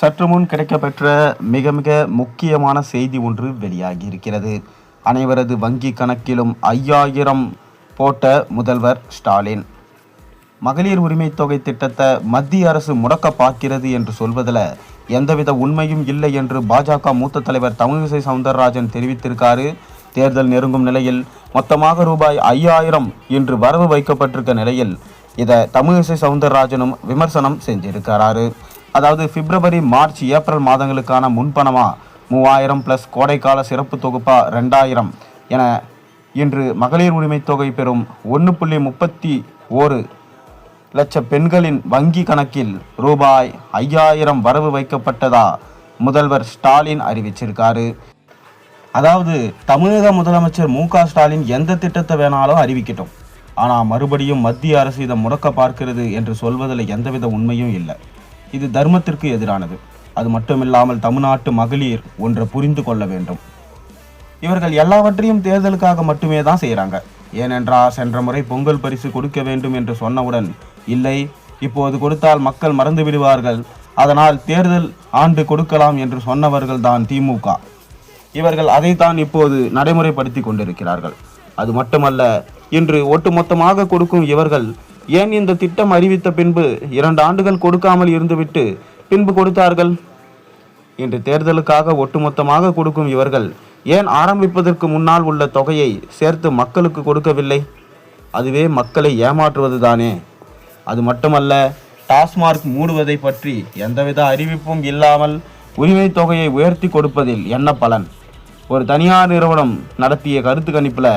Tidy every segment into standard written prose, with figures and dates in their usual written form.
சற்று முன் கிடைக்கப்பெற்ற மிக மிக முக்கியமான செய்தி ஒன்று வெளியாகி இருக்கிறது. அனைவரது வங்கி கணக்கிலும் 5000 போட்ட முதல்வர் ஸ்டாலின். மகளிர் உரிமை தொகை திட்டத்தை மத்திய அரசு முடக்க பார்க்கிறது என்று சொல்வதில் எந்தவித உண்மையும் இல்லை என்று பாஜக மூத்த தலைவர் தமிழிசை சவுந்தரராஜன் தெரிவித்திருக்காரு. தேர்தல் நெருங்கும் நிலையில் மொத்தமாக ரூபாய் 5000 இன்று வரவு வைக்கப்பட்டிருக்க நிலையில் இதை தமிழிசை சவுந்தரராஜனும் விமர்சனம் செஞ்சிருக்கிறாரு. அதாவது பிப்ரவரி, மார்ச், ஏப்ரல் மாதங்களுக்கான முன்பணமா 3000 + கோடைக்கால சிறப்பு தொகுப்பா 2000 என இன்று மகளிர் உரிமை தொகை பெறும் 1.31 லட்சம் பெண்களின் வங்கி கணக்கில் ரூபாய் 5000 வரவு வைக்கப்பட்டதா முதல்வர் ஸ்டாலின் அறிவிச்சிருக்காரு. அதாவது தமிழக முதலமைச்சர் மு.க. ஸ்டாலின் எந்த திட்டத்தை வேணாலும் அறிவிக்கட்டும், ஆனால் மறுபடியும் மத்திய அரசு இதை முடக்க பார்க்கிறது என்று சொல்வதில் எந்தவித உண்மையும் இல்லை. இது தர்மத்திற்கு எதிரானது. அது மட்டுமில்லாமல் தமிழ்நாட்டு மகளிர் ஒன்றை புரிந்து கொள்ள வேண்டும். இவர்கள் எல்லாவற்றையும் தேர்தலுக்காக மட்டுமே தான் செய்கிறாங்க. ஏனென்றால் சென்ற முறை பொங்கல் பரிசு கொடுக்க வேண்டும் என்று சொன்னவுடன் இல்லை, இப்போது கொடுத்தால் மக்கள் மறந்து விடுவார்கள், அதனால் தேர்தல் ஆண்டு கொடுக்கலாம் என்று சொன்னவர்கள் தான் திமுக. இவர்கள் அதைத்தான் இப்போது நடைமுறைப்படுத்தி கொண்டிருக்கிறார்கள். அது மட்டுமல்ல, இன்று ஒட்டுமொத்தமாக கொடுக்கும் இவர்கள் ஏன் இந்த திட்டம் அறிவித்த பின்பு 2 ஆண்டுகள் கொடுக்காமல் இருந்துவிட்டு பின்பு கொடுத்தார்கள்? இன்று தேர்தலுக்காக ஒட்டுமொத்தமாக கொடுக்கும் இவர்கள் ஏன் ஆரம்பிப்பதற்கு முன்னால் உள்ள தொகையை சேர்த்து மக்களுக்கு கொடுக்கவில்லை? அதுவே மக்களை ஏமாற்றுவது தானே. அது மட்டுமல்ல, டாஸ்மார்க் மூடுவதை பற்றி எந்தவித அறிவிப்பும் இல்லாமல் உரிமை தொகையை உயர்த்தி கொடுப்பதில் என்ன பலன்? ஒரு தனியார் நிறுவனம் நடத்திய கருத்து கணிப்பில்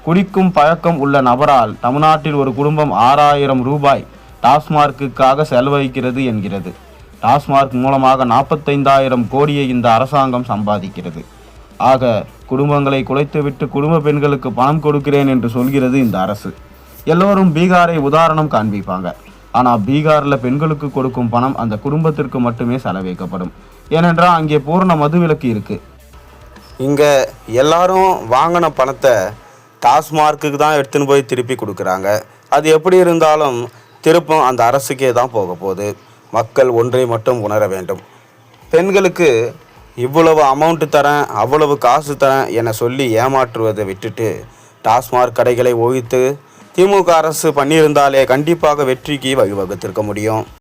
குடிக்கும் பழக்கம் உள்ள நபரால் தமிழ்நாட்டில் ஒரு குடும்பம் 6000 ரூபாய் டாஸ்மார்க்குக்காக செலவழிக்கிறது என்கிறது. டாஸ்மார்க் மூலமாக 45,000 கோடியை இந்த அரசாங்கம் சம்பாதிக்கிறது. ஆக குடும்பங்களை குலைத்துவிட்டு குடும்ப பெண்களுக்கு பணம் கொடுக்கிறேன் என்று சொல்கிறது இந்த அரசு. எல்லோரும் பீகாரை உதாரணம் காண்பிப்பாங்க. ஆனால் பீகாரில் பெண்களுக்கு கொடுக்கும் பணம் அந்த குடும்பத்திற்கு மட்டுமே செலவழிக்கப்படும். ஏனென்றால் அங்கே பூரண மதுவிலக்கு இருக்குது. இங்கே எல்லாரும் வாங்கின பணத்தை டாஸ்மார்க்குக்கு தான் எடுத்துன்னு போய் திருப்பி கொடுக்குறாங்க. அது எப்படி இருந்தாலும் திருப்பும் அந்த அரசுக்கே தான் போக போகுது. மக்கள் ஒன்றை மட்டும் உணர வேண்டும். பெண்களுக்கு இவ்வளவு அமௌண்ட்டு தரேன், அவ்வளவு காசு தரேன் என சொல்லி ஏமாற்றுவதை விட்டுட்டு டாஸ்மார்க் கடைகளை ஒழித்து திமுக அரசு பண்ணியிருந்தாலே கண்டிப்பாக வெற்றிக்கு வழிவகுத்திருக்க முடியும்.